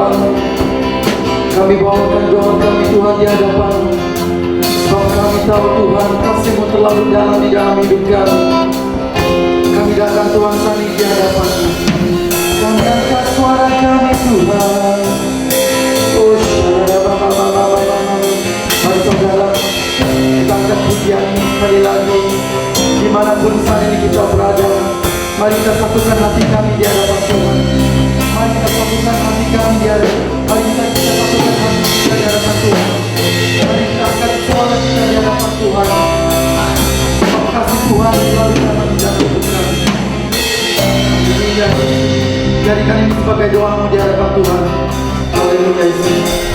Tuhan. Kami bawakan doa kami Tuhan di hadapan. Sebab kami tahu Tuhan kasih-Mu terlalu dalam di dalam hidup kami. Kami datang Tuhan sani di hadapan-Mu. Kami angkat suara kami Tuhan. Oh, mari saudara, kita angkat pujian ini sekali lagi. Dimanapun saat ini kita berada, mari kita satukan hati kami di hadapan Tuhan. Mari kita satukan hati kami di hadapan. Mari kita satukan hati kita di hadapan Tuhan. Mari kita angkat suara kita di hadapan Tuhan. Terima kasih Tuhan selalu dalam hidup kami. Jadikan ini sebagai doa-Mu di hadapan Tuhan. Haleluya Yesus.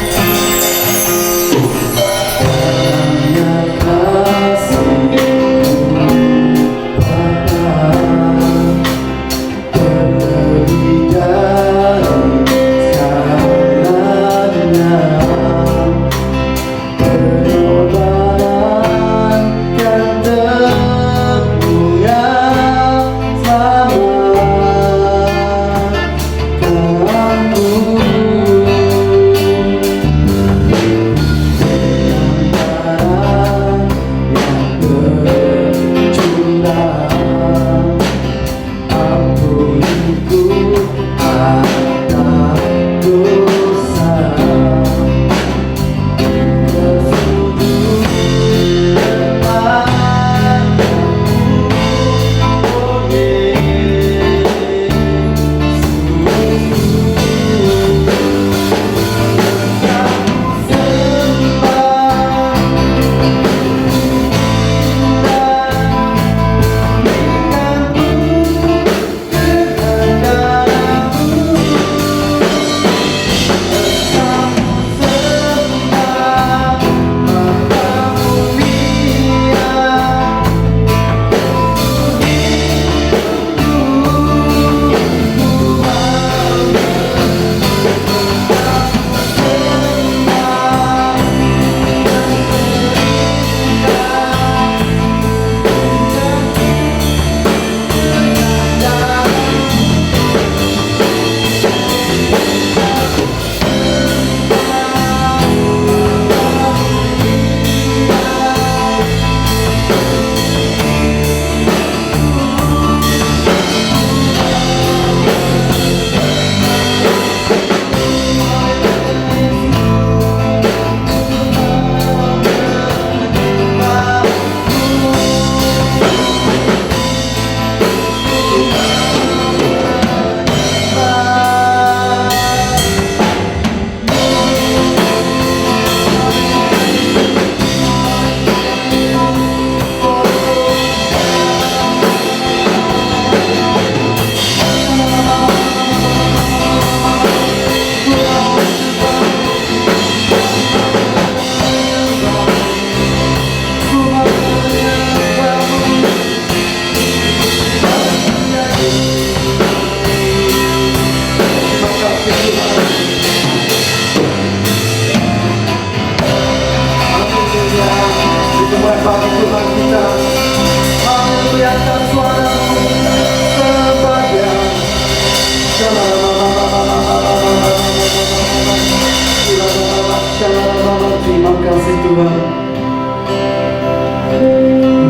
Terima kasih Tuhan.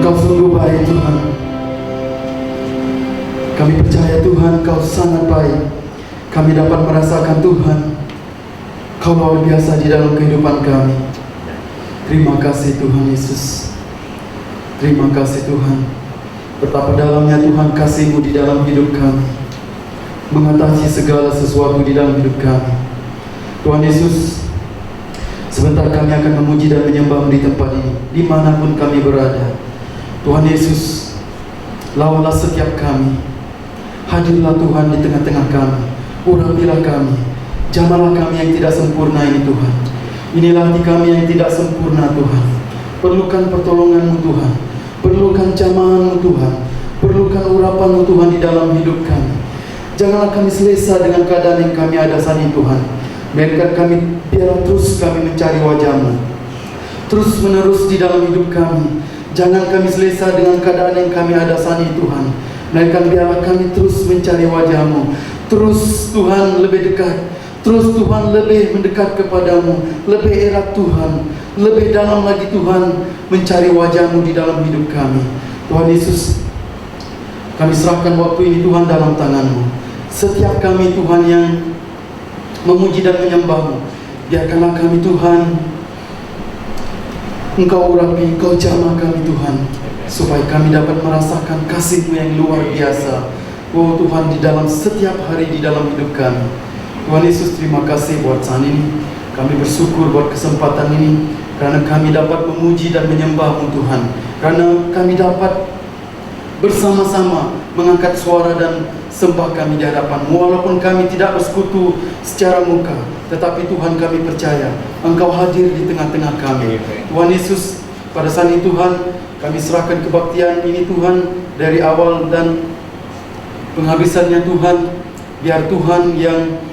Engkau sungguh baik Tuhan. Kami percaya Tuhan Kau sangat baik. Kami dapat merasakan Tuhan Kau luar biasa di dalam kehidupan kami. Terima kasih Tuhan Yesus. Terima kasih Tuhan. Betapa dalamnya Tuhan kasih-Mu di dalam hidup kami, mengatasi segala sesuatu di dalam hidup kami. Tuhan Yesus, sebentar kami akan memuji dan menyembah di tempat ini, dimanapun kami berada. Tuhan Yesus, lawanlah setiap kami. Hadirlah Tuhan di tengah-tengah kami. Urapilah kami. Jamalah kami yang tidak sempurna ini Tuhan. Inilah hati kami yang tidak sempurna Tuhan. Perlukan pertolongan-Mu Tuhan. Perlukan jamahan-Mu Tuhan. Perlukan urapan-Mu Tuhan di dalam hidup kami. Janganlah kami selesa dengan keadaan yang kami ada saat ini Tuhan. Biarkan kami, biarlah terus kami mencari wajah-Mu terus menerus di dalam hidup kami. Jangan kami selesa dengan keadaan yang kami ada saat ini Tuhan. Melainkan biarlah kami terus mencari wajah-Mu. Terus Tuhan lebih dekat. terus Tuhan lebih mendekat kepadamu, lebih erat Tuhan, lebih dalam lagi Tuhan mencari wajah-Mu di dalam hidup kami. Tuhan Yesus, kami serahkan waktu ini Tuhan dalam tangan-Mu. Setiap kami Tuhan yang memuji dan menyembah-Mu, biarkanlah kami Tuhan, Engkau urapi, Engkau jamah kami Tuhan, supaya kami dapat merasakan kasih-Mu yang luar biasa. Oh Tuhan, di dalam setiap hari di dalam hidup kami. Tuhan Yesus, terima kasih buat saat ini. Kami bersyukur buat kesempatan ini, karena kami dapat memuji dan menyembah-Mu Tuhan, karena kami dapat bersama-sama mengangkat suara dan sembah kami di hadapan-Mu. Walaupun kami tidak bersekutu secara muka, tetapi Tuhan, kami percaya Engkau hadir di tengah-tengah kami. Tuhan Yesus, pada saat ini Tuhan, kami serahkan kebaktian ini Tuhan, dari awal dan penghabisannya Tuhan. Biar Tuhan yang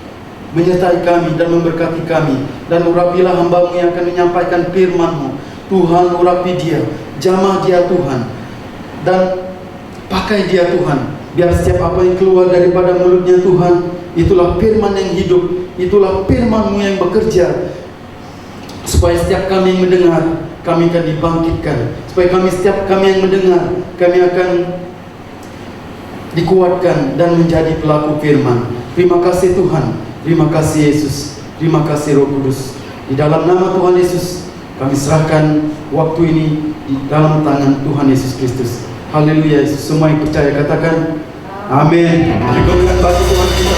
menyertai kami dan memberkati kami, dan urapilah hamba-Mu yang akan menyampaikan firman-Mu. Tuhan, urapi dia, jamah dia Tuhan, dan pakai dia Tuhan. Biar setiap apa yang keluar daripada mulutnya Tuhan, itulah firman yang hidup, itulah firman-Mu yang bekerja, supaya setiap kami yang mendengar, kami akan dibangkitkan. Supaya setiap kami yang mendengar, kami akan dikuatkan dan menjadi pelaku firman. Terima kasih Tuhan, terima kasih Yesus, terima kasih Roh Kudus. Di dalam nama Tuhan Yesus, kami serahkan waktu ini di dalam tangan Tuhan Yesus Kristus. Haleluya Yesus. Semua yang percaya katakan amin. Berikan bagi Tuhan kita.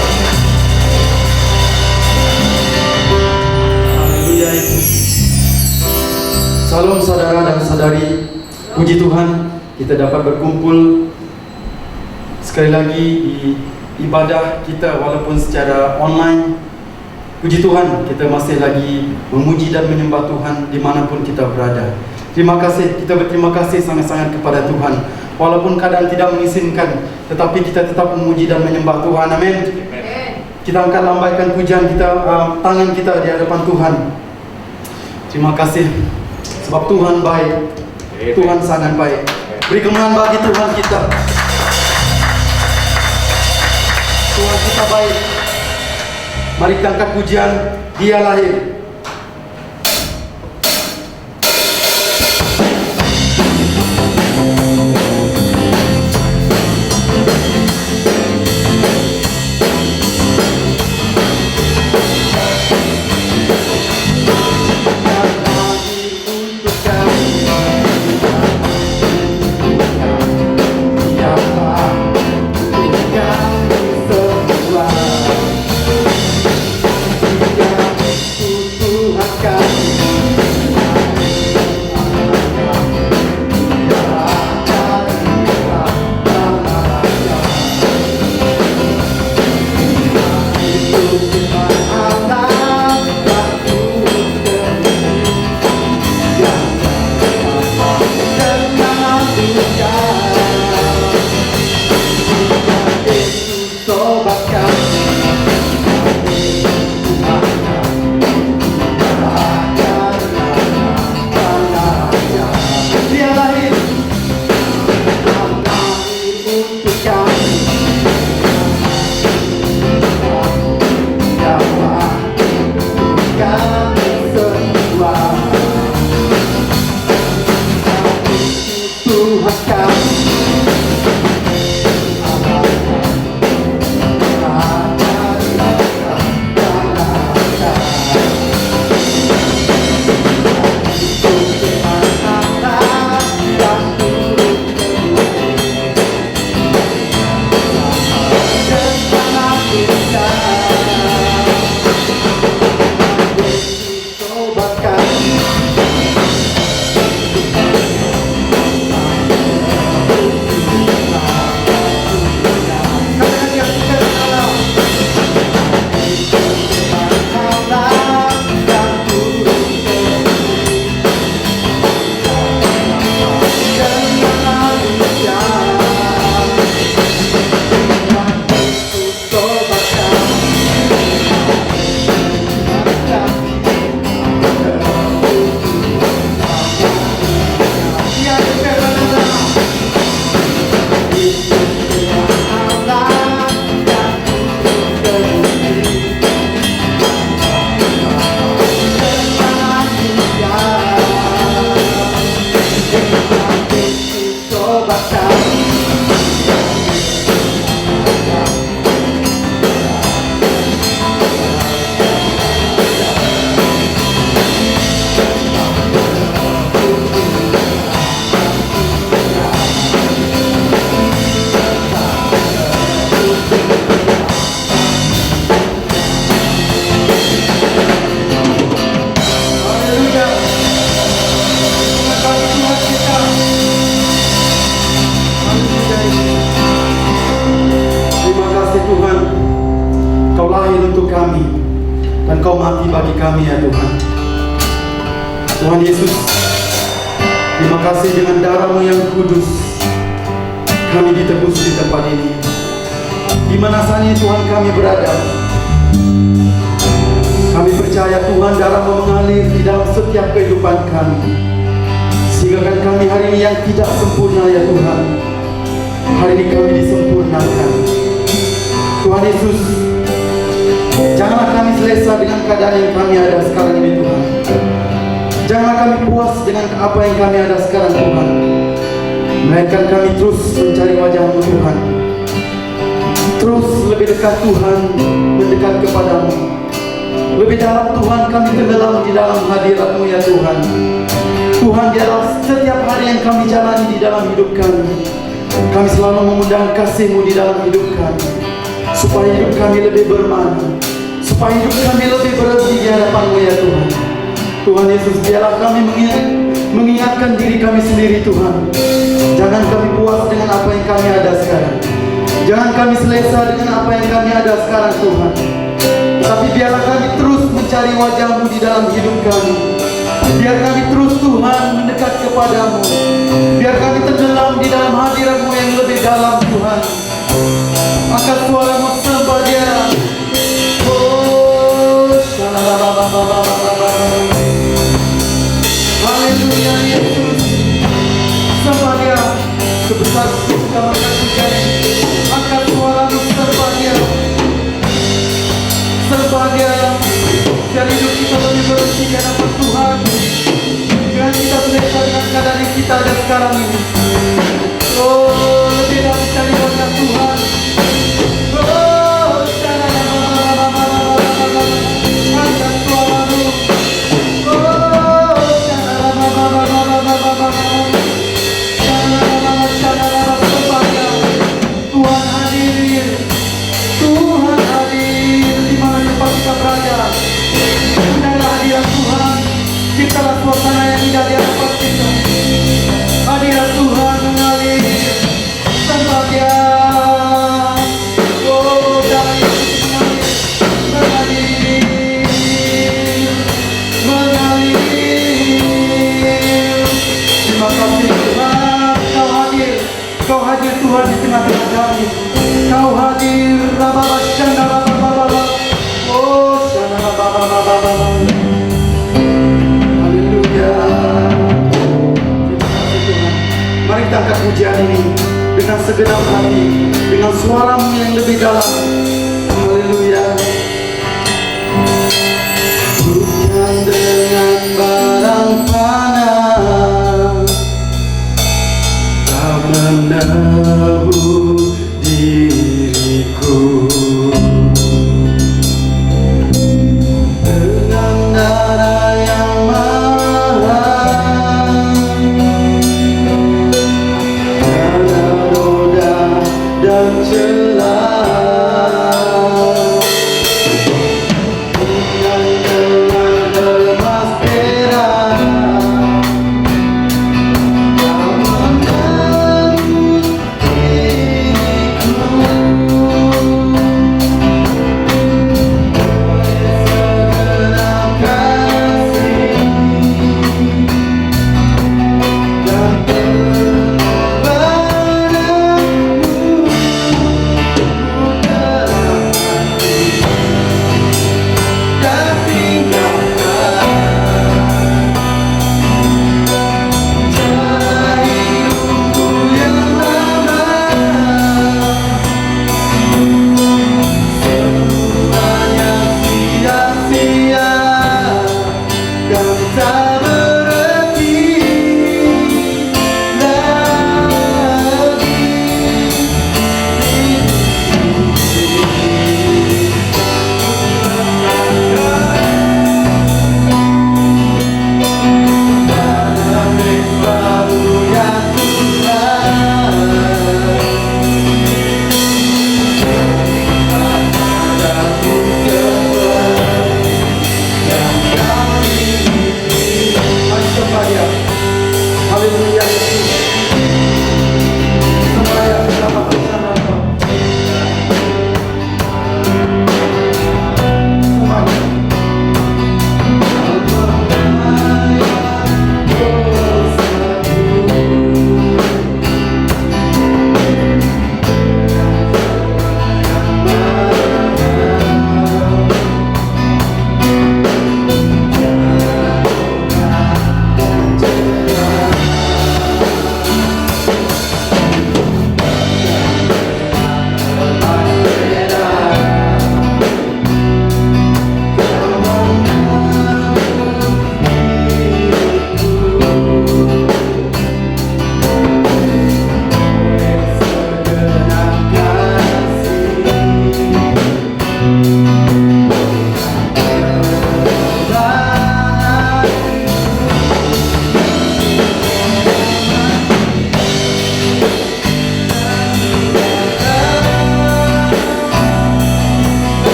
Haleluya Yesus. Salam saudara dan saudari. Puji Tuhan, kita dapat berkumpul sekali lagi di ibadah kita walaupun secara online. Puji Tuhan, kita masih lagi memuji dan menyembah Tuhan dimanapun kita berada. Terima kasih, kita berterima kasih sangat-sangat kepada Tuhan. Walaupun keadaan tidak mengizinkan, tetapi kita tetap memuji dan menyembah Tuhan. Amin. Kita angkat lambaikan pujian kita, tangan kita di hadapan Tuhan. Terima kasih, sebab Tuhan baik, Tuhan sangat baik. Beri kemenangan bagi Tuhan kita. Tuhan kita baik. Mari kita angkat pujian, Dia lahir. Engkau mati bagi kami ya Tuhan. Tuhan Yesus, terima kasih dengan darah-Mu yang kudus kami ditebus di tempat ini. Di mana saja Tuhan kami berada, kami percaya Tuhan darah-Mu mengalir di dalam setiap kehidupan kami, sehingga kan kami hari ini yang tidak sempurna ya Tuhan, hari ini kami disempurnakan. Tuhan Yesus, janganlah kami selesa dengan keadaan yang kami ada sekarang ini Tuhan. Janganlah kami puas dengan apa yang kami ada sekarang Tuhan, melainkan kami terus mencari wajah-Mu Tuhan. Terus lebih dekat Tuhan, mendekat kepada-Mu. Lebih dalam Tuhan, kami tenggelam di dalam hadirat-Mu ya Tuhan. Tuhan, di dalam setiap hari yang kami jalani di dalam hidup kami selalu mengundang kasih-Mu di dalam hidup kami, supaya hidup kami lebih bermakna, supaya hidup kami lebih berarti di hadapan-Mu ya Tuhan. Tuhan Yesus, biarlah kami mengingatkan diri kami sendiri Tuhan. Jangan kami puas dengan apa yang kami ada sekarang. Jangan kami selesa dengan apa yang kami ada sekarang Tuhan. Tapi biarlah kami terus mencari wajah-Mu di dalam hidup kami. Biar kami terus Tuhan mendekat kepada-Mu. Biar kami tenggelam di dalam hadirat-Mu yang lebih dalam Tuhan. Angkat suara-Mu sembah Dia. Oh, haleluya Yesus. Sembah Dia sebesar segala pujian. Angkat suara-Mu sembah Dia. Sembah Dia. Biar hidup kita lebih bersih di hadapan Tuhan. Jangan kita selesa dengan keadaan yang kita ada sekarang ini. Oh, lebih dalam mencari wajah Tuhan. Oh, angkat suara-Mu. Tuhan hadir. Tuhan hadir di mana tempat kita berada. Inilah hadirat Tuhan. Ciptalah suasana yang indah di hadapan kita. Hadirat Tuhan mengalir. Sembah Dia. Oh, darah Yesus mengalir. Mengalir. Terima kasih Tuhan, Kau hadir. Kau hadir Tuhan di tengah-tengah kami. Kau hadir. Oh, haleluya. Terima kasih Tuhan. Mari kita angkat pujian ini dengan segenap hati, dengan suara-Mu yang lebih dalam. Haleluya. Bukan dengan barang panas tak menebus diriku, dengan darah yang mahal, tiada noda dan celah.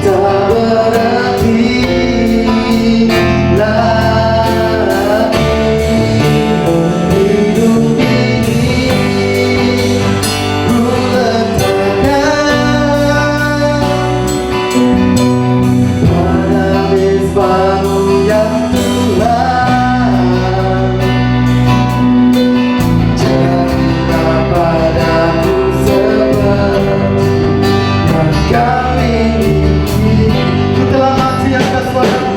tak berarti lagi. Hidup ini ku letakkan pada mezbah-Mu ya Tuhan. Jadilah padaku seperti yang Kau miliki. Ku telah mati atas padamu.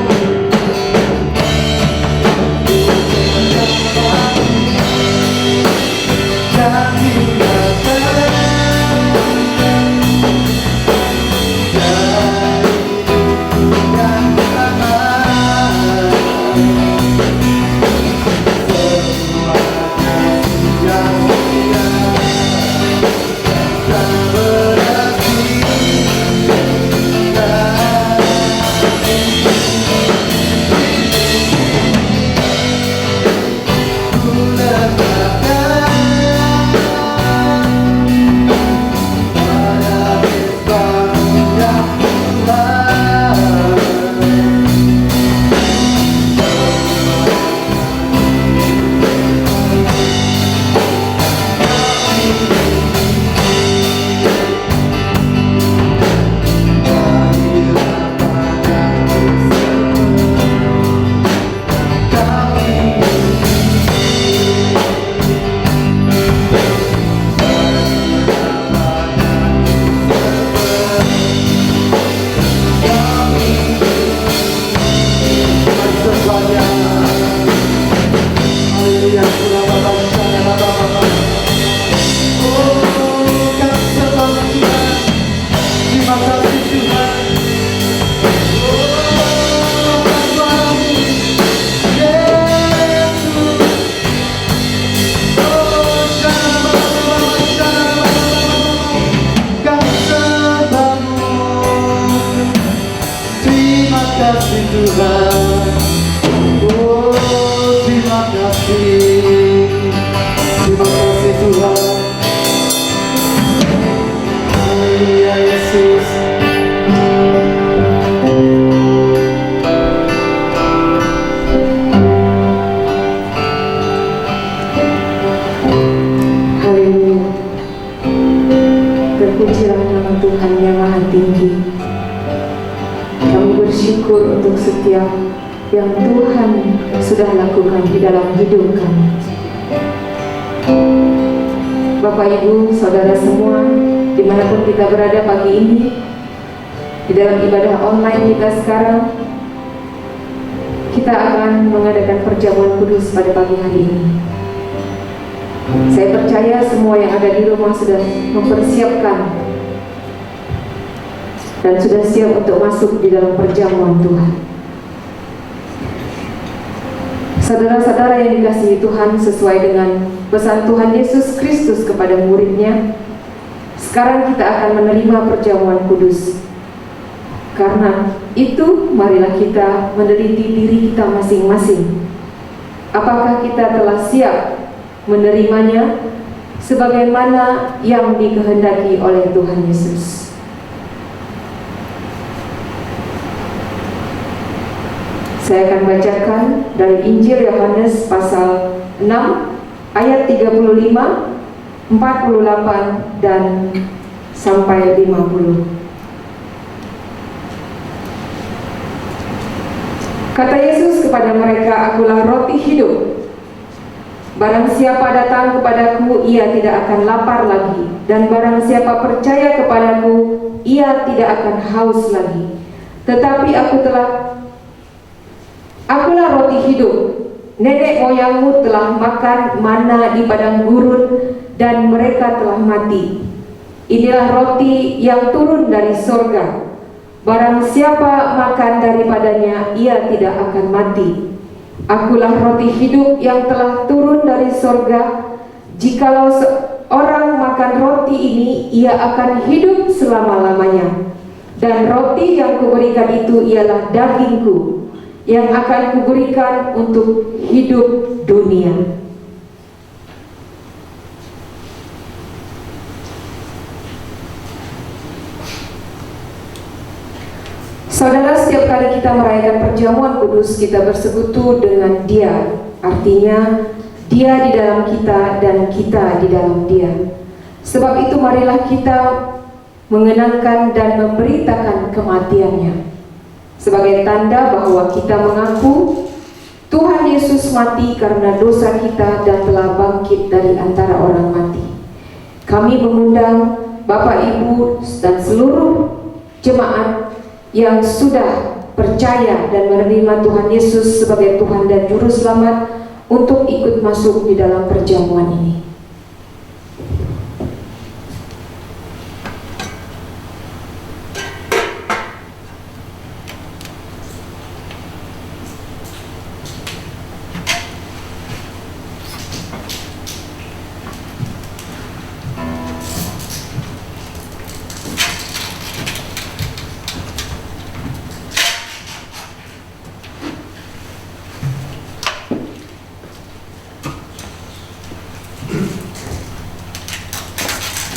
Terpujilah nama Tuhan yang Maha Tinggi. Kami bersyukur untuk setiap yang Tuhan sudah lakukan di dalam hidup kami. Bapak, Ibu, Saudara semua, dimanapun kita berada pagi ini, di dalam ibadah online kita sekarang, kita akan mengadakan perjamuan kudus pada pagi hari ini. Saya percaya semua yang ada di rumah sudah mempersiapkan dan sudah siap untuk masuk di dalam perjamuan Tuhan. Saudara-saudara yang dikasihi Tuhan, sesuai dengan pesan Tuhan Yesus Kristus kepada murid-Nya, sekarang kita akan menerima perjamuan kudus. Karena itu, marilah kita meneliti diri kita masing-masing. Apakah kita telah siap menerimanya sebagaimana yang dikehendaki oleh Tuhan Yesus? Saya akan bacakan dari Injil Yohanes pasal 6 ayat 35, 48 dan sampai 50. Kata Yesus kepada mereka, "Akulah roti hidup. Barang siapa datang kepadaku, ia tidak akan lapar lagi. Dan barang siapa percaya kepadaku, ia tidak akan haus lagi. Tetapi akulah roti hidup. Nenek moyangmu telah makan mana di padang gurun, dan mereka telah mati. Inilah roti yang turun dari sorga. Barang siapa makan daripadanya, ia tidak akan mati. Akulah roti hidup yang telah turun dari sorga. Jikalau seorang makan roti ini, ia akan hidup selama-lamanya. Dan roti yang kuberikan itu ialah dagingku, yang akan kuberikan untuk hidup dunia." Saudara, setiap kali kita merayakan perjamuan kudus, kita bersekutu dengan Dia. Artinya, Dia di dalam kita dan kita di dalam Dia. Sebab itu marilah kita mengenangkan dan memberitakan kematian-Nya sebagai tanda bahwa kita mengaku Tuhan Yesus mati karena dosa kita dan telah bangkit dari antara orang mati. Kami mengundang Bapak, Ibu, dan seluruh jemaat yang sudah percaya dan menerima Tuhan Yesus sebagai Tuhan dan Juru Selamat untuk ikut masuk di dalam perjamuan ini.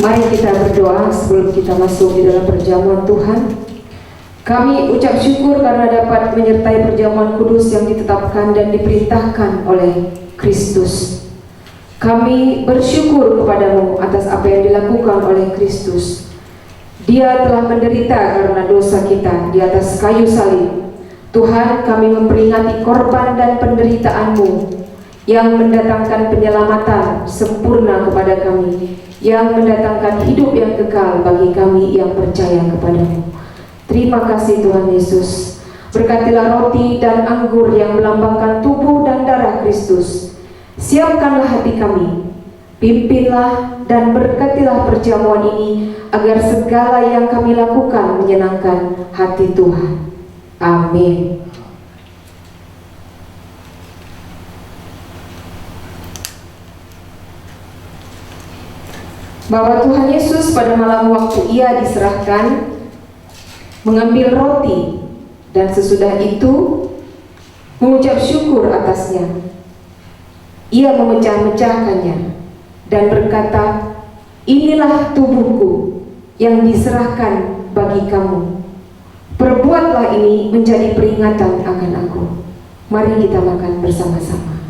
Mari kita berdoa sebelum kita masuk di dalam perjamuan Tuhan. Kami ucap syukur karena dapat menyertai perjamuan kudus yang ditetapkan dan diperintahkan oleh Kristus. Kami bersyukur kepadamu atas apa yang dilakukan oleh Kristus. Dia telah menderita karena dosa kita di atas kayu salib. Tuhan, kami memperingati korban dan penderitaanmu yang mendatangkan penyelamatan sempurna kepada kami, yang mendatangkan hidup yang kekal bagi kami yang percaya kepadamu. Terima kasih Tuhan Yesus. Berkatilah roti dan anggur yang melambangkan tubuh dan darah Kristus. Siapkanlah hati kami, pimpinlah dan berkatilah perjamuan ini agar segala yang kami lakukan menyenangkan hati Tuhan. Amin. Bahwa Tuhan Yesus pada malam waktu Ia diserahkan mengambil roti dan sesudah itu mengucap syukur atasnya. Ia memecah-mecahkannya dan berkata, "Inilah tubuhku yang diserahkan bagi kamu. Perbuatlah ini menjadi peringatan akan aku." Mari kita makan bersama-sama.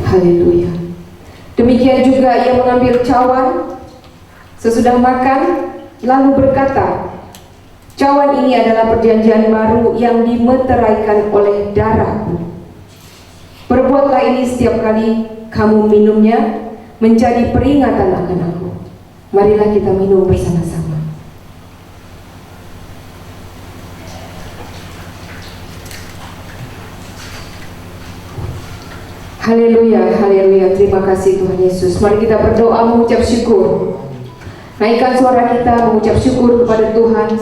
Haleluya. Demikian juga Ia mengambil cawan sesudah makan, lalu berkata, "Cawan ini adalah perjanjian baru yang dimeteraikan oleh darahku. Perbuatlah ini setiap kali kamu minumnya menjadi peringatan akan aku." Marilah kita minum bersama-sama. Haleluya, haleluya. Terima kasih Tuhan Yesus. Mari kita berdoa mengucap syukur. Naikkan suara kita mengucap syukur kepada Tuhan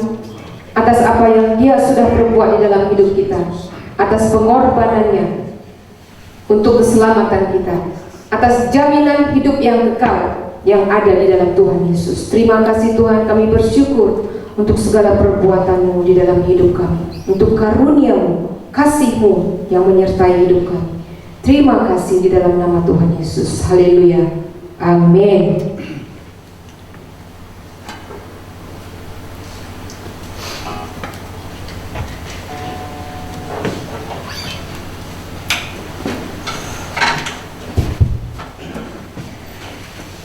atas apa yang Dia sudah perbuat di dalam hidup kita, atas pengorbanannya untuk keselamatan kita, atas jaminan hidup yang kekal yang ada di dalam Tuhan Yesus. Terima kasih Tuhan, kami bersyukur untuk segala perbuatan-Mu di dalam hidup kami, untuk karunia-Mu, kasih-Mu yang menyertai hidup kami. Terima kasih di dalam nama Tuhan Yesus. Haleluya. Amin.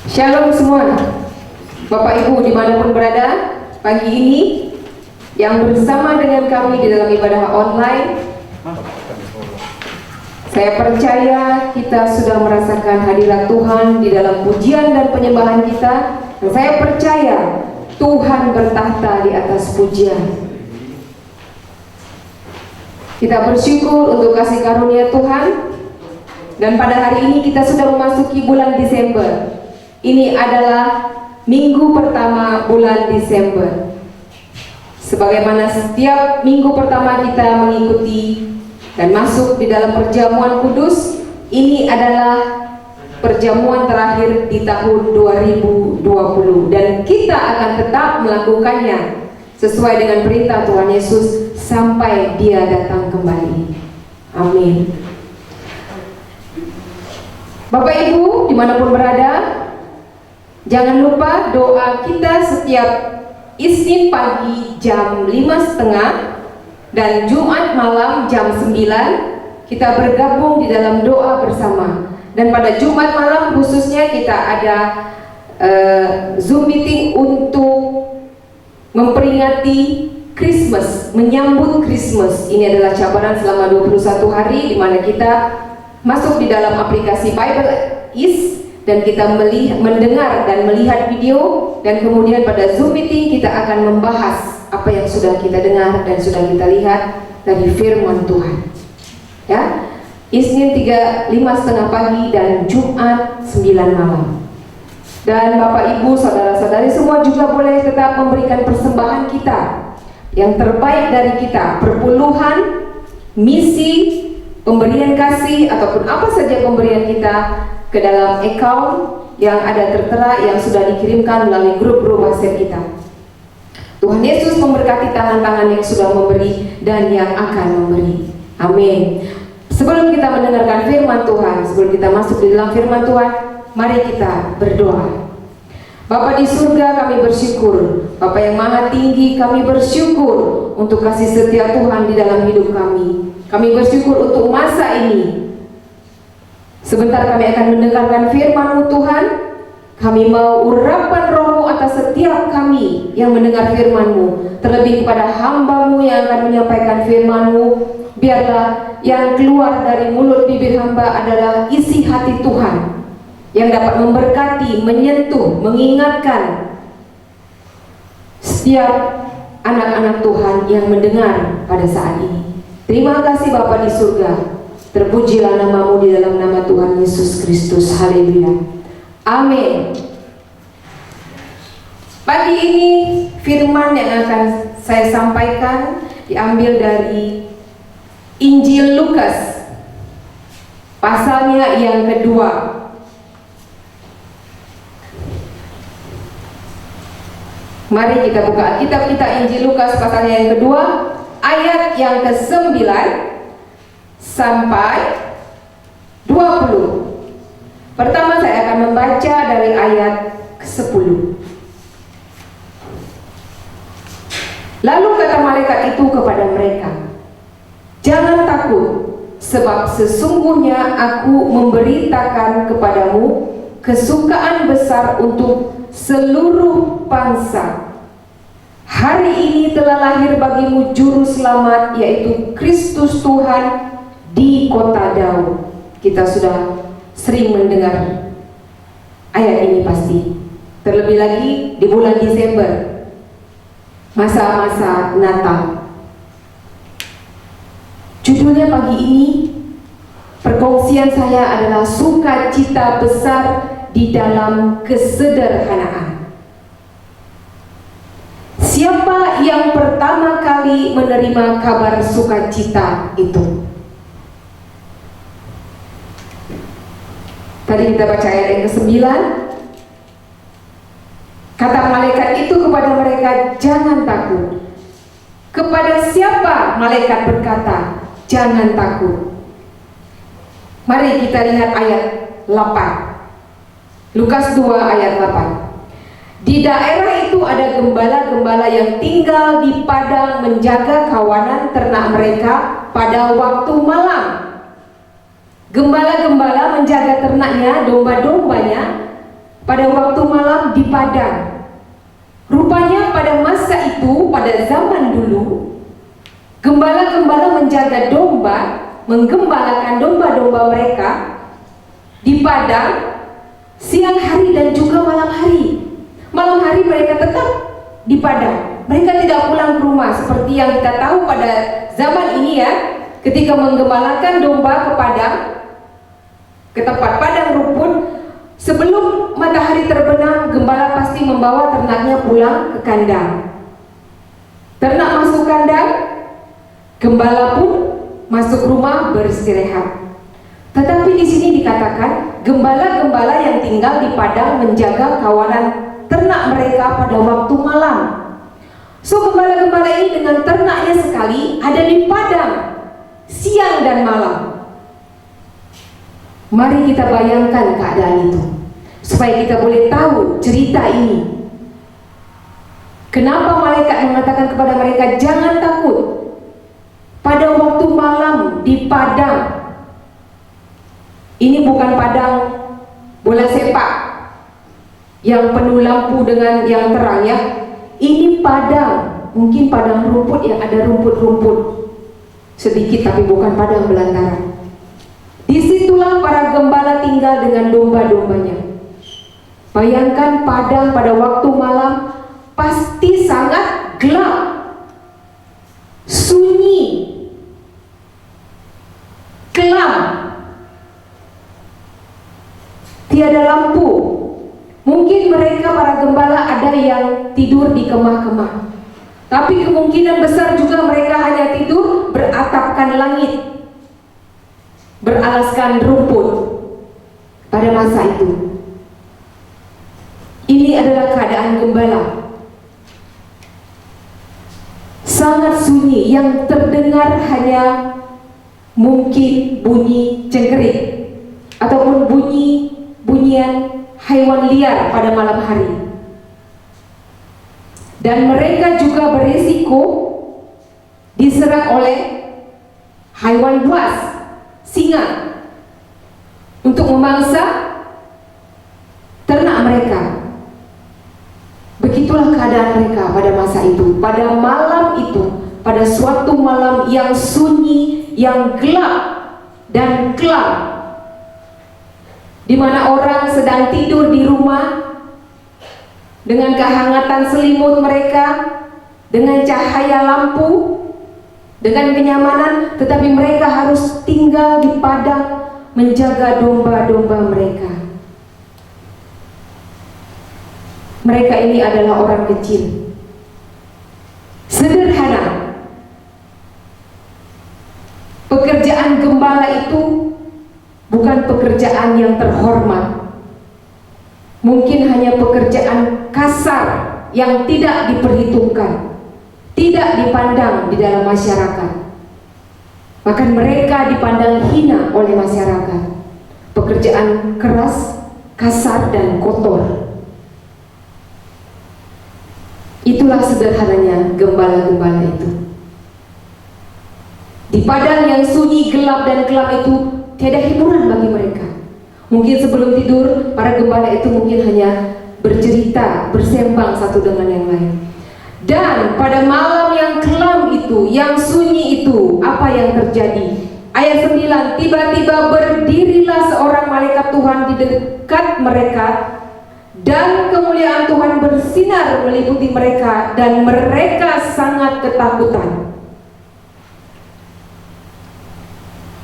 Shalom semua. Bapak Ibu dimanapun berada, pagi ini yang bersama dengan kami di dalam ibadah online, saya percaya kita sudah merasakan hadirat Tuhan di dalam pujian dan penyembahan kita. Dan saya percaya Tuhan bertahta di atas pujian. Kita bersyukur untuk kasih karunia Tuhan. Dan pada hari ini kita sudah memasuki bulan Desember. Ini adalah minggu pertama bulan Desember. Sebagaimana setiap minggu pertama kita mengikuti dan masuk di dalam perjamuan kudus, ini adalah perjamuan terakhir di tahun 2020 dan kita akan tetap melakukannya sesuai dengan perintah Tuhan Yesus sampai Dia datang kembali. Amin. Bapak Ibu dimanapun berada, jangan lupa doa kita setiap Isnin pagi jam 5:30 dan Jumat malam jam 9. Kita bergabung di dalam doa bersama. Dan pada Jumat malam khususnya kita ada Zoom meeting untuk memperingati Christmas, menyambut Christmas. Ini adalah cabaran selama 21 hari di mana kita masuk di dalam aplikasi Bible Is dan kita mendengar dan melihat video, dan kemudian pada Zoom meeting kita akan membahas apa yang sudah kita dengar dan sudah kita lihat dari firman Tuhan. Ya. Isnin 5:30 pagi dan Jumat 9 malam. Dan Bapak Ibu, saudara-saudari semua juga boleh tetap memberikan persembahan kita yang terbaik dari kita, perpuluhan, misi, pemberian kasih, ataupun apa saja pemberian kita ke dalam account yang ada tertera yang sudah dikirimkan melalui grup-grup WhatsApp kita. Tuhan Yesus memberkati tangan-tangan yang sudah memberi dan yang akan memberi. Amin. Sebelum kita mendengarkan firman Tuhan, sebelum kita masuk di dalam firman Tuhan, mari kita berdoa. Bapa di surga, kami bersyukur. Bapa yang maha tinggi, kami bersyukur untuk kasih setia Tuhan di dalam hidup kami. Kami bersyukur untuk masa ini. Sebentar kami akan mendengarkan firman-Mu Tuhan. Kami mau urapan Roh-Mu atas setiap kami yang mendengar firman-Mu. Terlebih kepada hamba-Mu yang akan menyampaikan firman-Mu. Biarlah yang keluar dari mulut bibir hamba adalah isi hati Tuhan, yang dapat memberkati, menyentuh, mengingatkan setiap anak-anak Tuhan yang mendengar pada saat ini. Terima kasih Bapa di surga. Terpujilah nama-Mu di dalam nama Tuhan Yesus Kristus. Haleluya. Amin. Pagi ini firman yang akan saya sampaikan diambil dari Injil Lukas, pasalnya yang kedua. Mari kita buka Alkitab kita, Injil Lukas pasalnya yang kedua, ayat yang ke-9 sampai 20. Pertama saya akan membaca dari ayat ke-10. Lalu kata malaikat itu kepada mereka, "Jangan takut, sebab sesungguhnya aku memberitakan kepadamu kesukaan besar untuk seluruh bangsa. Hari ini telah lahir bagimu juru selamat, yaitu Kristus Tuhan di kota Daud." Kita sudah sering mendengar ayat ini pasti. Terlebih lagi di bulan Desember, masa-masa Natal. Judulnya pagi ini, perkongsian saya adalah sukacita besar di dalam kesederhanaan. Siapa yang pertama kali menerima kabar sukacita itu? Tadi kita baca ayat yang ke-9. Kata malaikat itu kepada mereka, "Jangan takut." Kepada siapa malaikat berkata, "Jangan takut"? Mari kita lihat ayat 8. Lukas 2 ayat 8. Di daerah itu ada gembala-gembala yang tinggal di padang menjaga kawanan ternak mereka pada waktu malam. Gembala-gembala menjaga ternaknya, domba-dombanya pada waktu malam di padang. Rupanya pada masa itu, pada zaman dulu, gembala-gembala menjaga domba, menggembalakan domba-domba mereka di padang siang hari dan juga malam hari. Malam hari mereka tetap di padang. Mereka tidak pulang ke rumah seperti yang kita tahu pada zaman ini ya. Ketika menggembalakan domba ke padang, ke tempat padang rumput, sebelum matahari terbenam, gembala pasti membawa ternaknya pulang ke kandang. Ternak masuk kandang, gembala pun masuk rumah beristirahat. Tetapi di sini dikatakan gembala-gembala yang tinggal di padang menjaga kawanan ternak mereka pada waktu malam. So gembala-gembala ini dengan ternaknya sekali ada di padang. siang dan malam. Mari kita bayangkan keadaan itu, supaya kita boleh tahu cerita ini. Kenapa malaikat mengatakan kepada mereka, jangan takut. Pada waktu malam di padang, ini bukan padang bola sepak yang penuh lampu dengan yang terang ya. Ini padang, mungkin padang rumput yang ada rumput-rumput sedikit, tapi bukan padang belantara. Disitulah para gembala tinggal dengan domba-dombanya. Bayangkan padang pada waktu malam pasti sangat gelap, sunyi, kelam, tiada lampu. Mungkin mereka para gembala ada yang tidur di kemah-kemah, tapi kemungkinan besar juga mereka hanya tidur beratapkan langit, beralaskan rumput pada masa itu. Ini adalah keadaan gembala. Sangat sunyi, yang terdengar hanya mungkin bunyi cengkerik ataupun bunyian hewan liar pada malam hari. Dan mereka juga berisiko diserang oleh hewan buas, singa, untuk memangsa ternak mereka. Begitulah keadaan mereka pada masa itu, pada malam itu, pada suatu malam yang sunyi, yang gelap dan kelam, di mana orang sedang tidur di rumah dengan kehangatan selimut mereka, dengan cahaya lampu, dengan kenyamanan, tetapi mereka harus tinggal di padang menjaga domba-domba mereka. Mereka ini adalah orang kecil, sederhana. Pekerjaan gembala itu bukan pekerjaan yang terhormat. Mungkin hanya pekerjaan kasar yang tidak diperhitungkan, tidak dipandang di dalam masyarakat. Bahkan mereka dipandang hina oleh masyarakat. Pekerjaan keras, kasar, dan kotor. Itulah sederhananya gembala-gembala itu. Di padang yang sunyi, gelap, dan kelam itu tiada hiburan bagi mereka. Mungkin sebelum tidur, para gembala itu mungkin hanya bercerita, bersembang satu dengan yang lain. Dan pada malam yang kelam itu, yang sunyi itu, apa yang terjadi? Ayat 9, tiba-tiba berdirilah seorang malaikat Tuhan di dekat mereka, dan kemuliaan Tuhan bersinar meliputi mereka, dan mereka sangat ketakutan.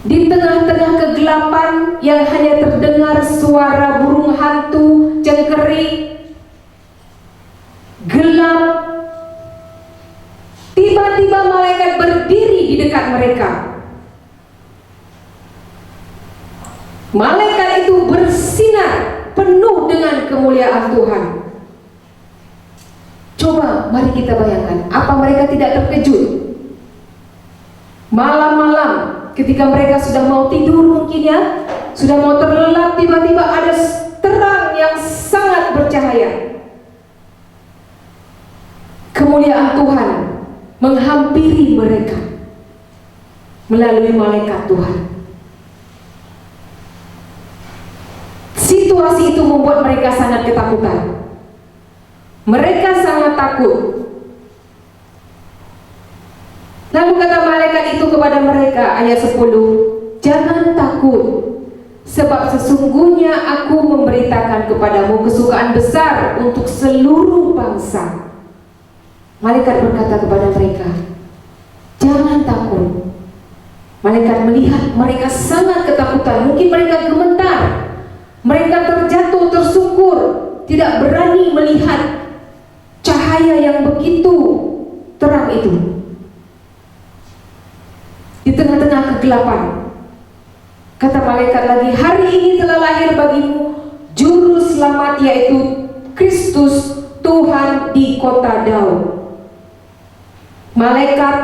Di tengah-tengah kegelapan yang hanya terdengar suara burung hantu, cengkerik, gelap, tiba-tiba malaikat berdiri di dekat mereka. Malaikat itu bersinar penuh dengan kemuliaan Tuhan. Coba mari kita bayangkan, apa mereka tidak terkejut? Malam-malam ketika mereka sudah mau tidur mungkin ya, sudah mau terlelap, tiba-tiba ada terang yang sangat bercahaya. Kemuliaan Tuhan menghampiri mereka melalui malaikat Tuhan. Situasi itu membuat mereka sangat ketakutan. Mereka sangat takut. Lalu kata malaikat itu kepada mereka, ayat 10, jangan takut, sebab sesungguhnya aku memberitakan kepadamu kesukaan besar untuk seluruh bangsa. Malaikat berkata kepada mereka, jangan takut. Malaikat melihat mereka sangat ketakutan, mungkin mereka gemetar, mereka terjatuh, tersungkur, tidak berani melihat cahaya yang begitu terang itu. Di tengah-tengah kegelapan, kata malaikat lagi, hari ini telah lahir bagimu juru selamat, yaitu Kristus Tuhan di kota Daud. Malaikat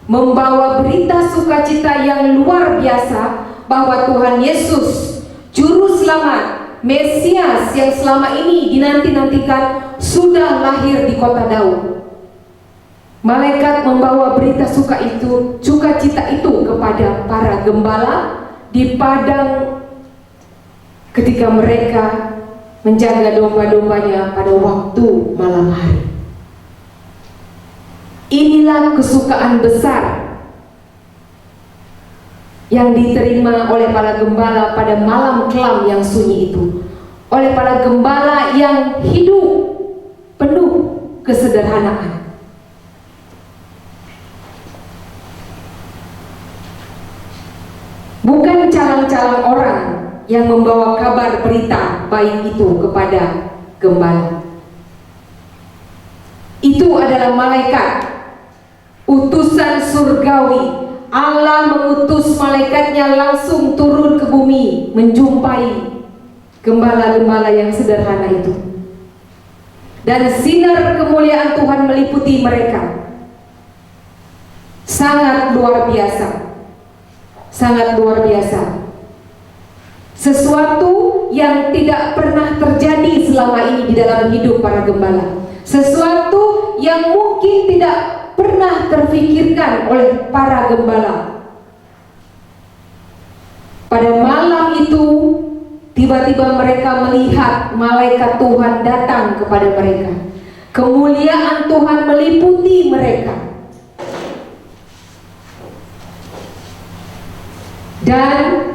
membawa berita sukacita yang luar biasa bahwa Tuhan Yesus, Juru Selamat, Mesias yang selama ini dinanti-nantikan, sudah lahir di kota Daud. Malaikat membawa berita sukacita itu kepada para gembala di padang ketika mereka menjaga domba-dombanya pada waktu malam hari. Inilah kesukaan besar yang diterima oleh para gembala pada malam kelam yang sunyi itu, oleh para gembala yang hidup penuh kesederhanaan. Bukan calang-calang orang yang membawa kabar berita baik itu kepada gembala. Itu adalah malaikat, utusan surgawi. Allah mengutus malaikatnya langsung turun ke bumi menjumpai gembala-gembala yang sederhana itu. Dan sinar kemuliaan Tuhan meliputi mereka. Sangat luar biasa. Sangat luar biasa. Sesuatu yang tidak pernah terjadi selama ini di dalam hidup para gembala. Sesuatu yang mungkin tidak pernah terfikirkan oleh para gembala. Pada malam itu tiba-tiba mereka melihat malaikat Tuhan datang kepada mereka. Kemuliaan Tuhan meliputi mereka. Dan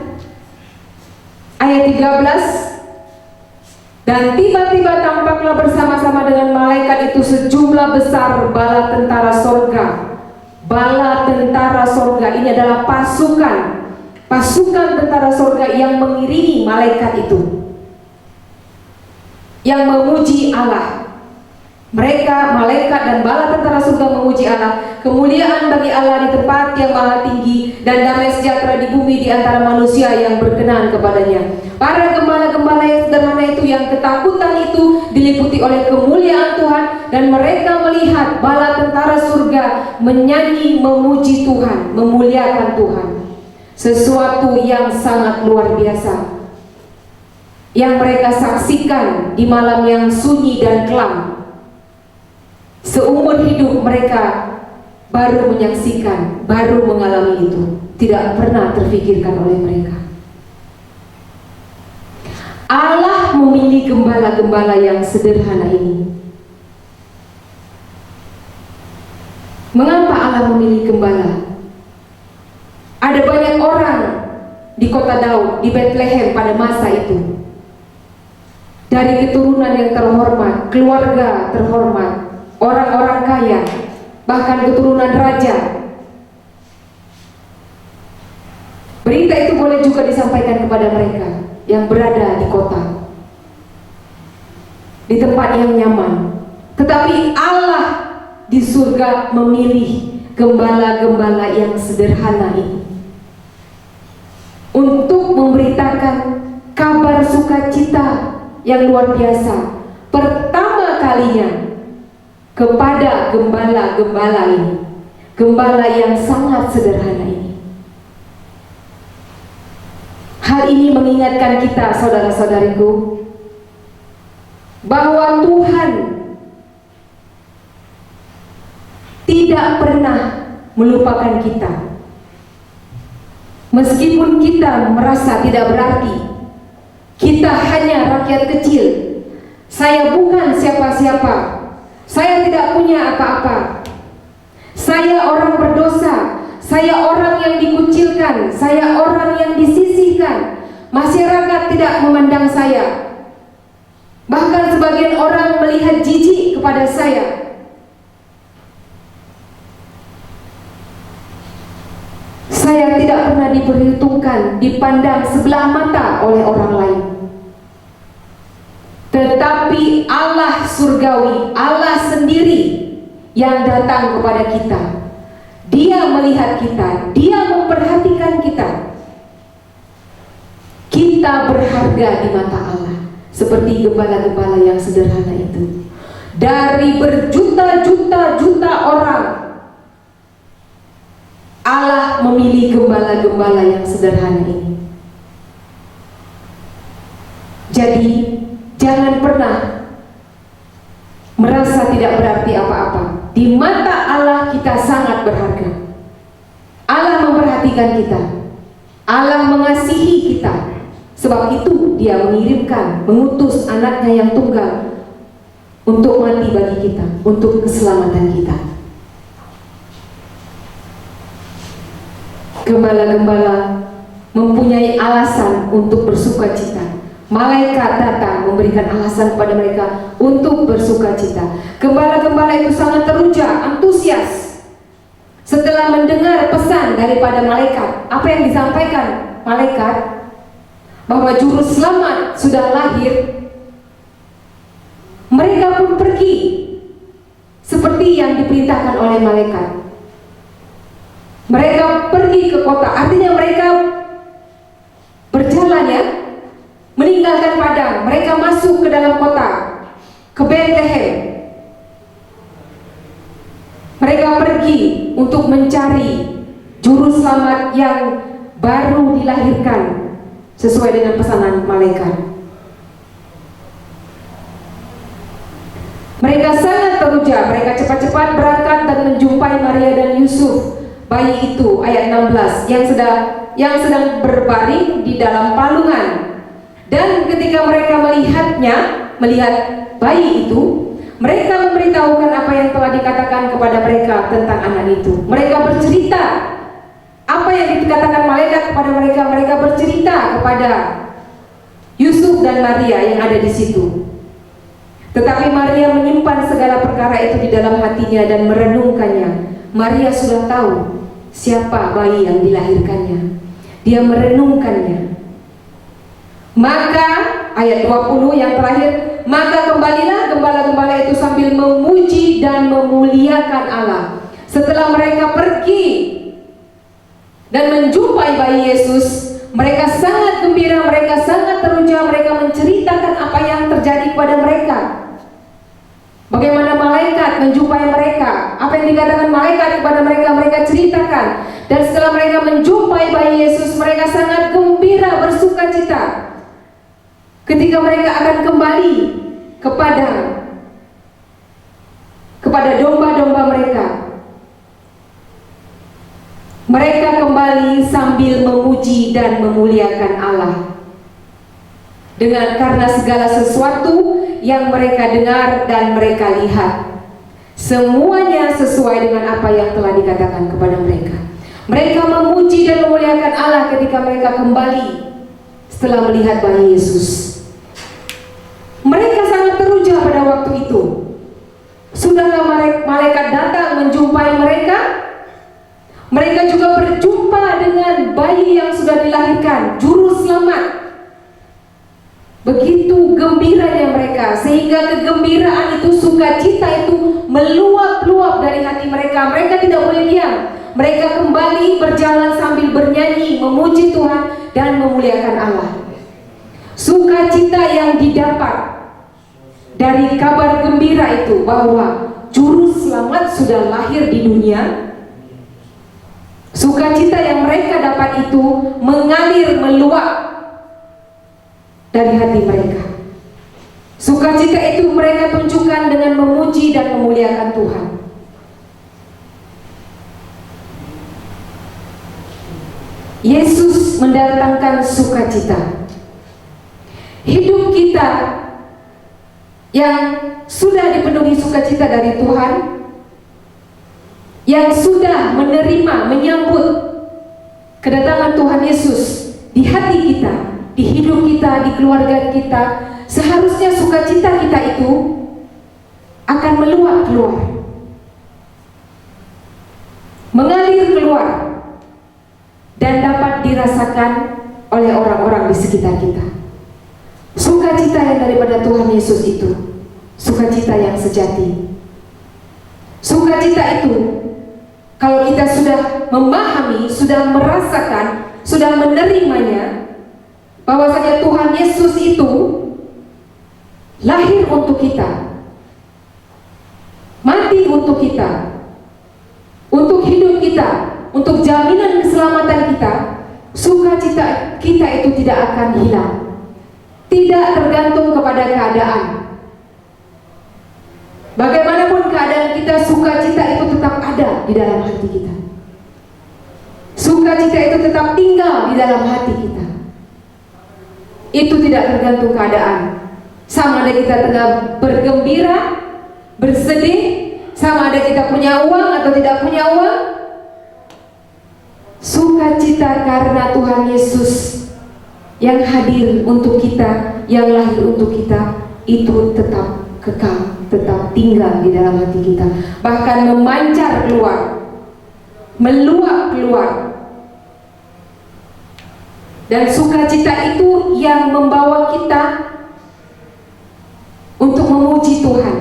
ayat 13, dan tiba-tiba tampaklah bersama-sama dengan malaikat itu sejumlah besar bala tentara sorga. Bala tentara sorga ini adalah pasukan tentara sorga yang mengiringi malaikat itu, yang memuji Allah. Mereka, malaikat dan bala tentara surga memuji Allah. Kemuliaan bagi Allah di tempat yang maha tinggi, dan damai sejahtera di bumi di antara manusia yang berkenan kepadanya. Para gembala-gembala yang sederhana itu, yang ketakutan itu, diliputi oleh kemuliaan Tuhan, dan mereka melihat bala tentara surga menyanyi memuji Tuhan, memuliakan Tuhan. Sesuatu yang sangat luar biasa yang mereka saksikan di malam yang sunyi dan kelam. Seumur hidup mereka baru menyaksikan, baru mengalami itu. Tidak pernah terfikirkan oleh mereka. Allah memilih gembala-gembala yang sederhana ini. Mengapa Allah memilih gembala? Ada banyak orang di kota Daud, di Bethlehem pada masa itu, dari keturunan yang terhormat, keluarga terhormat, orang-orang kaya, bahkan keturunan raja. Berita itu boleh juga disampaikan kepada mereka yang berada di kota, di tempat yang nyaman. Tetapi Allah di surga memilih gembala-gembala yang sederhana ini untuk memberitakan kabar sukacita yang luar biasa pertama kalinya kepada gembala-gembala ini, gembala yang sangat sederhana ini. Hal ini mengingatkan kita, saudara-saudariku, bahwa Tuhan tidak pernah melupakan kita. Meskipun kita merasa tidak berarti, kita hanya rakyat kecil, saya bukan siapa-siapa, saya tidak punya apa-apa, saya orang berdosa, saya orang yang dikucilkan, saya orang yang disisihkan, masyarakat tidak memandang saya, bahkan sebagian orang melihat jijik kepada saya. Saya tidak pernah diperhitungkan, dipandang sebelah mata oleh orang lain. Tetapi Allah surgawi, Allah sendiri yang datang kepada kita. Dia melihat kita, Dia memperhatikan kita. Kita berharga di mata Allah, seperti gembala-gembala yang sederhana itu. Dari berjuta-juta orang Allah memilih gembala-gembala yang sederhana ini. Jadi jangan pernah merasa tidak berarti apa-apa. Di mata Allah kita sangat berharga. Allah memperhatikan kita, Allah mengasihi kita. Sebab itu Dia mengutus anaknya yang tunggal untuk mati bagi kita, untuk keselamatan kita. Gembala-gembala mempunyai alasan untuk bersuka cita. Malaikat datang memberikan alasan kepada mereka untuk bersuka cita. Gembala-gembala itu sangat teruja, antusias setelah mendengar pesan daripada malaikat. Apa yang disampaikan malaikat? Bahwa juru selamat sudah lahir. Mereka pun pergi seperti yang diperintahkan oleh malaikat. Mereka pergi ke kota, artinya mereka berjalan ya, meninggalkan padang. Mereka masuk ke dalam kota, ke Bethlehem. Mereka pergi untuk mencari juru selamat yang baru dilahirkan sesuai dengan pesanan malaikat. Mereka sangat teruja, mereka cepat-cepat berangkat dan menjumpai Maria dan Yusuf, bayi itu, ayat 16, yang sedang berbaring di dalam palungan. Dan ketika mereka melihat bayi itu, mereka memberitahukan apa yang telah dikatakan kepada mereka tentang anak itu. Mereka bercerita apa yang dikatakan malaikat kepada mereka. Mereka bercerita kepada Yusuf dan Maria yang ada di situ. Tetapi Maria menyimpan segala perkara itu di dalam hatinya dan merenungkannya. Maria sudah tahu siapa bayi yang dilahirkannya. Dia merenungkannya. Maka ayat 20 yang terakhir, maka kembalilah gembala-gembala itu sambil memuji dan memuliakan Allah. Setelah mereka pergi dan menjumpai bayi Yesus, mereka sangat gembira, mereka sangat teruja, mereka menceritakan apa yang terjadi kepada mereka. Bagaimana malaikat menjumpai mereka, apa yang dikatakan malaikat kepada mereka, mereka ceritakan. Dan setelah mereka menjumpai bayi Yesus, mereka sangat gembira, bersuka cita ketika mereka akan kembali kepada domba-domba mereka. Mereka kembali sambil memuji dan memuliakan Allah karena segala sesuatu yang mereka dengar dan mereka lihat, semuanya sesuai dengan apa yang telah dikatakan kepada mereka. Mereka memuji dan memuliakan Allah ketika mereka kembali setelah melihat bayi Yesus. Mereka sangat teruja pada waktu itu. Sudahlah malaikat datang menjumpai mereka. Mereka juga berjumpa dengan bayi yang sudah dilahirkan, juru selamat. Begitu gembiranya mereka, sehingga kegembiraan itu, sukacita itu meluap-luap dari hati mereka. Mereka tidak boleh diam. Mereka kembali berjalan sambil bernyanyi, memuji Tuhan dan memuliakan Allah. Sukacita yang didapat dari kabar gembira itu bahwa juru selamat sudah lahir di dunia. Sukacita yang mereka dapat itu mengalir, meluap dari hati mereka. Sukacita itu mereka tunjukkan dengan memuji dan memuliakan Tuhan. Yesus mendatangkan sukacita. Hidup kita yang sudah dipenuhi sukacita dari Tuhan, yang sudah menerima, menyambut kedatangan Tuhan Yesus di hati kita, di hidup kita, di keluarga kita, seharusnya sukacita kita itu akan meluap keluar, mengalir keluar, dan dapat dirasakan oleh orang-orang di sekitar kita. Sukacita yang daripada Tuhan Yesus itu sukacita yang sejati. Sukacita itu, kalau kita sudah memahami, sudah merasakan, sudah menerimanya, bahwasanya Tuhan Yesus itu lahir untuk kita, mati untuk kita, untuk hidup kita, untuk jaminan keselamatan kita, sukacita kita itu tidak akan hilang. Tidak tergantung kepada keadaan. Bagaimanapun keadaan kita, sukacita itu tetap ada di dalam hati kita. Sukacita itu tetap tinggal di dalam hati kita. Itu tidak tergantung keadaan. Sama ada kita tengah bergembira, bersedih, sama ada kita punya uang atau tidak punya uang. Sukacita karena Tuhan Yesus yang hadir untuk kita, yang lahir untuk kita, itu tetap kekal, tetap tinggal di dalam hati kita. Bahkan memancar keluar, meluap keluar. Dan sukacita itu yang membawa kita untuk memuji Tuhan.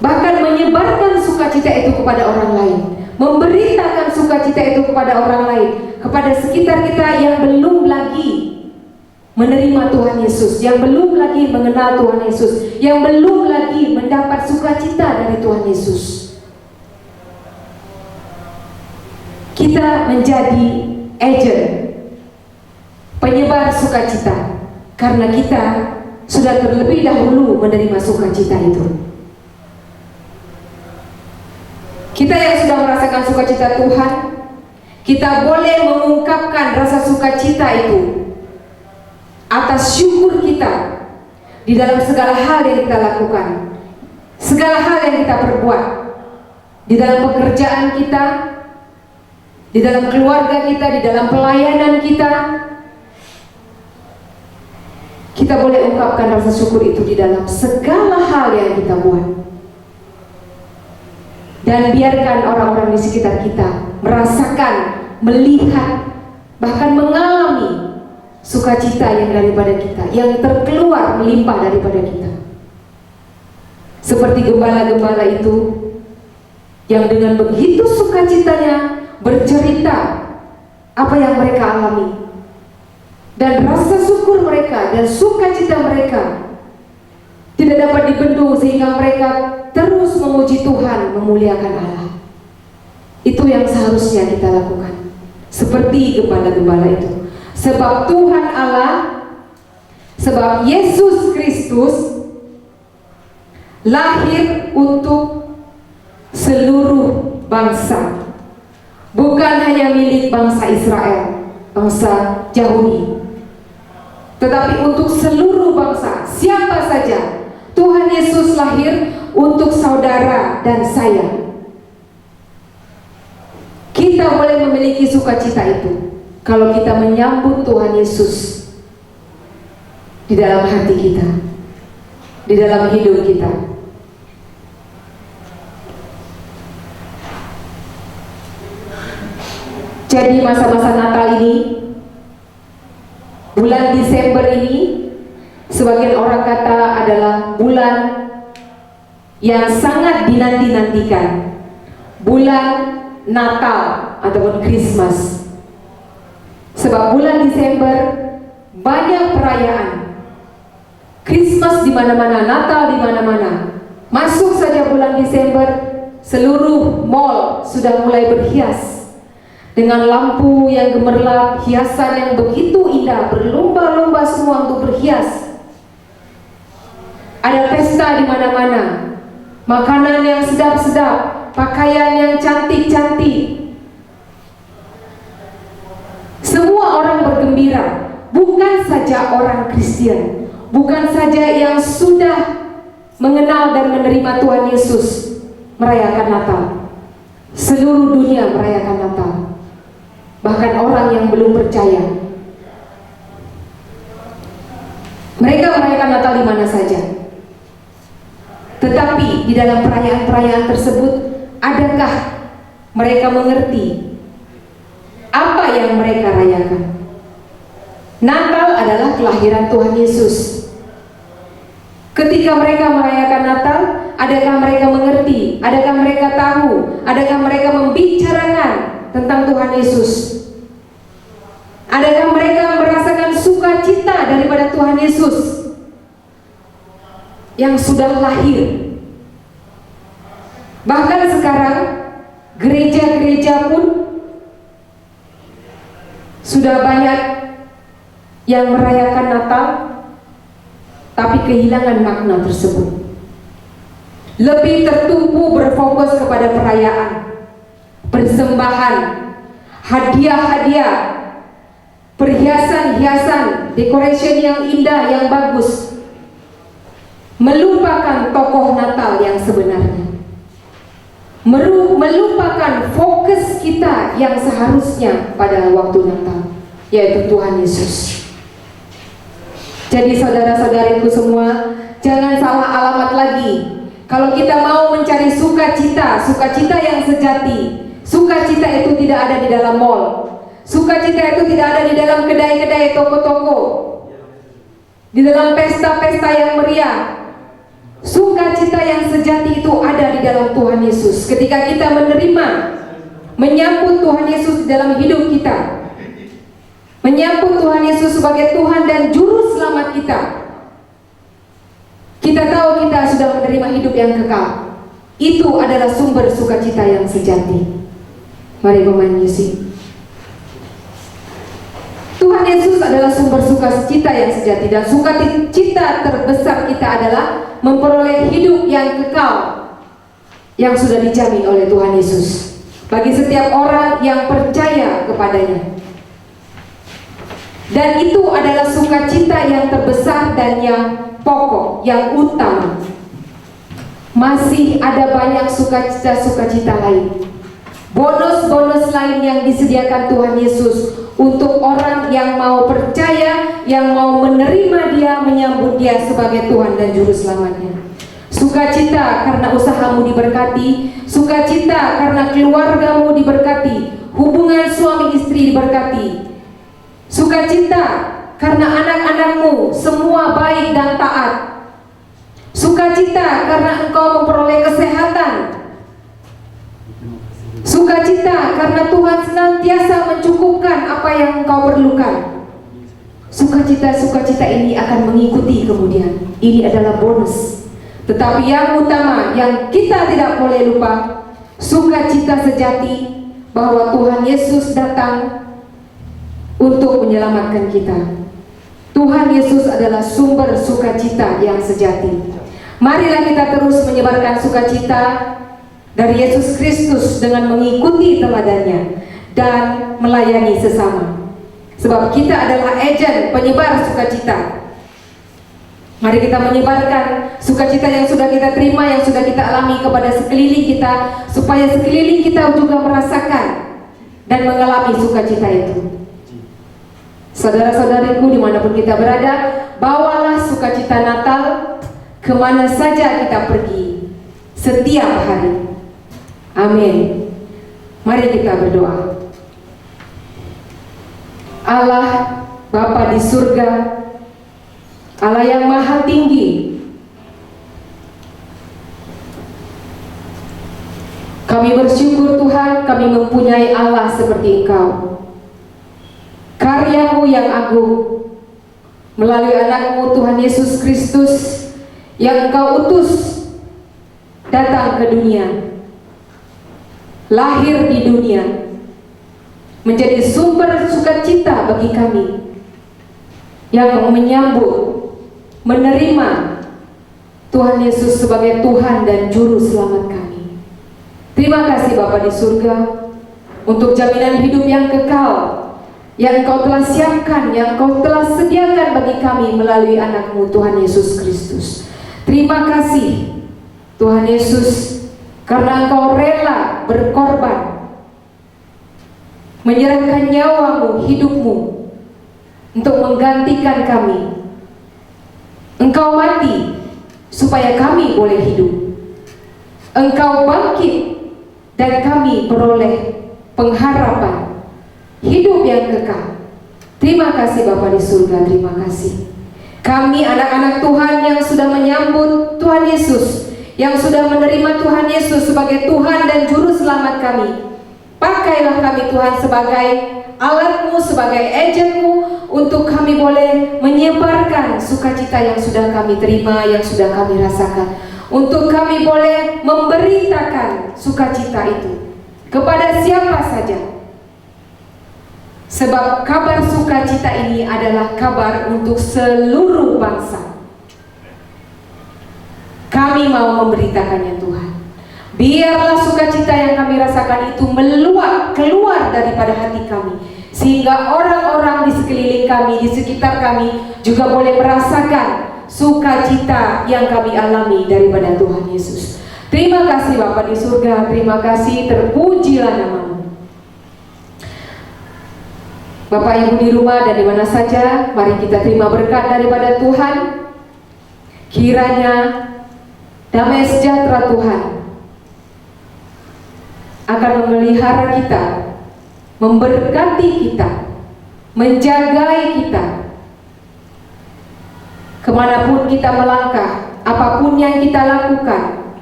Bahkan menyebarkan sukacita itu kepada orang lain, memberitakan sukacita itu kepada orang lain, kepada sekitar kita yang belum lagi menerima Tuhan Yesus, yang belum lagi mengenal Tuhan Yesus, yang belum lagi mendapat sukacita dari Tuhan Yesus. Kita menjadi agent, penyebar sukacita, karena kita sudah terlebih dahulu menerima sukacita itu. Kita yang sudah merasakan sukacita Tuhan, kita boleh mengungkapkan rasa sukacita itu atas syukur kita di dalam segala hal yang kita lakukan, segala hal yang kita perbuat, di dalam pekerjaan kita, di dalam keluarga kita, di dalam pelayanan kita. Kita boleh ungkapkan rasa syukur itu di dalam segala hal yang kita buat. Dan biarkan orang-orang di sekitar kita merasakan, melihat, bahkan mengalami sukacita yang daripada kita, yang terkeluar melimpah daripada kita. Seperti gembala-gembala itu yang dengan begitu sukacitanya bercerita apa yang mereka alami, dan rasa syukur mereka dan sukacita mereka tidak dapat dibendung, sehingga mereka terus memuji Tuhan, memuliakan Allah. Itu yang seharusnya kita lakukan, seperti gembala-gembala itu. Sebab Tuhan Allah, sebab Yesus Kristus lahir untuk seluruh bangsa, bukan hanya milik bangsa Israel, bangsa Yahudi, tetapi untuk seluruh bangsa. Siapa saja, Tuhan Yesus lahir untuk saudara dan saya. Kita boleh memiliki sukacita itu kalau kita menyambut Tuhan Yesus di dalam hati kita, di dalam hidup kita. Jadi masa-masa Natal ini, bulan Desember ini, sebagian orang kata adalah bulan yang sangat dinanti-nantikan, bulan Natal ataupun Christmas. Sebab bulan Desember banyak perayaan, Christmas di mana-mana, Natal di mana-mana. Masuk saja bulan Desember, seluruh mall sudah mulai berhias dengan lampu yang gemerlap, hiasan yang begitu indah, berlomba-lomba semua untuk berhias. Ada pesta di mana-mana, makanan yang sedap-sedap, pakaian yang cantik-cantik. Semua orang bergembira, bukan saja orang Kristen, bukan saja yang sudah mengenal dan menerima Tuhan Yesus merayakan Natal. Seluruh dunia merayakan Natal. Bahkan orang yang belum percaya, mereka merayakan Natal di mana saja. Tetapi di dalam perayaan-perayaan tersebut, adakah mereka mengerti apa yang mereka rayakan? Natal adalah kelahiran Tuhan Yesus. Ketika mereka merayakan Natal, adakah mereka mengerti? Adakah mereka tahu? Adakah mereka membicarakan tentang Tuhan Yesus? Adakah mereka merasakan sukacita daripada Tuhan Yesus yang sudah lahir? Bahkan sekarang Gereja-gereja pun sudah banyak yang merayakan Natal, tapi kehilangan makna tersebut. Lebih tertumpu berfokus kepada perayaan, persembahan, hadiah-hadiah, perhiasan-hiasan, decoration yang indah, yang bagus, melupakan tokoh Natal yang sebenarnya, melupakan fokus kita yang seharusnya pada waktu Natal, yaitu Tuhan Yesus. Jadi saudara-saudariku semua, jangan salah alamat lagi. Kalau kita mau mencari sukacita yang sejati, sukacita itu tidak ada di dalam mall, sukacita itu tidak ada di dalam kedai-kedai, toko-toko, di dalam pesta-pesta yang meriah. Sukacita yang sejati itu ada di dalam Tuhan Yesus. Ketika kita menyambut Tuhan Yesus dalam hidup kita, menyambut Tuhan Yesus sebagai Tuhan dan Juru Selamat kita, kita tahu kita sudah menerima hidup yang kekal. Itu adalah sumber sukacita yang sejati. Mari pemain musik. Tuhan Yesus adalah sumber sukacita yang sejati, dan sukacita terbesar kita adalah memperoleh hidup yang kekal yang sudah dijamin oleh Tuhan Yesus bagi setiap orang yang percaya kepadanya. Dan itu adalah sukacita yang terbesar dan yang pokok, yang utama. Masih ada banyak sukacita-sukacita lain, bonus-bonus lain yang disediakan Tuhan Yesus untuk orang yang mau percaya, yang mau menerima Dia, menyambut Dia sebagai Tuhan dan Juru Selamatnya. Sukacita karena usahamu diberkati, sukacita karena keluargamu diberkati, hubungan suami istri diberkati, sukacita karena anak-anakmu semua baik dan taat, sukacita karena engkau memperoleh kesehatan, sukacita karena Tuhan senantiasa mencukupkan apa yang engkau perlukan. Sukacita-sukacita ini akan mengikuti kemudian. Ini adalah bonus. Tetapi yang utama yang kita tidak boleh lupa, sukacita sejati bahwa Tuhan Yesus datang untuk menyelamatkan kita. Tuhan Yesus adalah sumber sukacita yang sejati. Marilah kita terus menyebarkan sukacita dari Yesus Kristus dengan mengikuti teladannya dan melayani sesama. Sebab kita adalah agen penyebar sukacita. Mari kita menyebarkan sukacita yang sudah kita terima, yang sudah kita alami kepada sekeliling kita, supaya sekeliling kita juga merasakan dan mengalami sukacita itu. Saudara-saudariku dimanapun kita berada, bawalah sukacita Natal kemana saja kita pergi, setiap hari. Amin. Mari kita berdoa. Allah Bapa di surga, Allah yang maha tinggi, kami bersyukur Tuhan, kami mempunyai Allah seperti Engkau. Karyamu yang agung melalui anakmu Tuhan Yesus Kristus yang Engkau utus datang ke dunia, lahir di dunia, menjadi sumber sukacita bagi kami yang menyambut, menerima Tuhan Yesus sebagai Tuhan dan Juru Selamat kami. Terima kasih Bapa di surga untuk jaminan hidup yang kekal yang Engkau telah siapkan, yang Engkau telah sediakan bagi kami melalui anakmu Tuhan Yesus Kristus. Terima kasih Tuhan Yesus, karena Engkau rela berkorban, menyerahkan nyawamu, hidupmu untuk menggantikan kami. Engkau mati supaya kami boleh hidup. Engkau bangkit dan kami beroleh pengharapan hidup yang kekal. Terima kasih Bapa di surga, terima kasih. Kami anak-anak Tuhan yang sudah menyambut Tuhan Yesus, yang sudah menerima Tuhan Yesus sebagai Tuhan dan Juru Selamat kami. Pakailah kami Tuhan sebagai alatmu, sebagai agenmu, untuk kami boleh menyebarkan sukacita yang sudah kami terima, yang sudah kami rasakan, untuk kami boleh memberitakan sukacita itu kepada siapa saja. Sebab kabar sukacita ini adalah kabar untuk seluruh bangsa. Kami mau memberitakannya Tuhan. Biarlah sukacita yang kami rasakan itu meluap keluar daripada hati kami, sehingga orang-orang di sekeliling kami, di sekitar kami juga boleh merasakan sukacita yang kami alami daripada Tuhan Yesus. Terima kasih Bapa di surga, terima kasih, terpujilah nama-Mu. Bapak Ibu di rumah dan di mana saja, mari kita terima berkat daripada Tuhan. Kiranya damai sejahtera Tuhan akan memelihara kita, memberkati kita, menjagai kita. Kemanapun kita melangkah, apapun yang kita lakukan,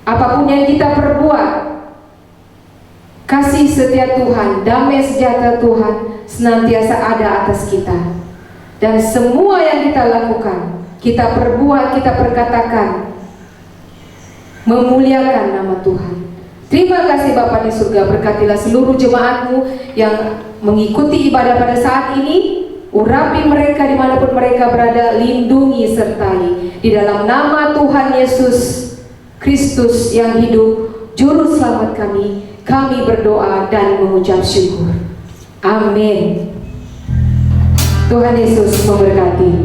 apapun yang kita perbuat, kasih setia Tuhan, damai sejahtera Tuhan senantiasa ada atas kita. Dan semua yang kita lakukan, kita perbuat, kita perkatakan, memuliakan nama Tuhan. Terima kasih Bapa di surga, berkatilah seluruh jemaat-Mu yang mengikuti ibadah pada saat ini. Urapi mereka dimanapun mereka berada, lindungi sertai. Di dalam nama Tuhan Yesus Kristus yang hidup, Juru Selamat kami berdoa dan mengucap syukur. Amin. Tuhan Yesus memberkati.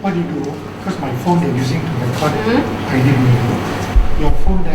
What do you do? Because my phone they're using to record, I didn't know.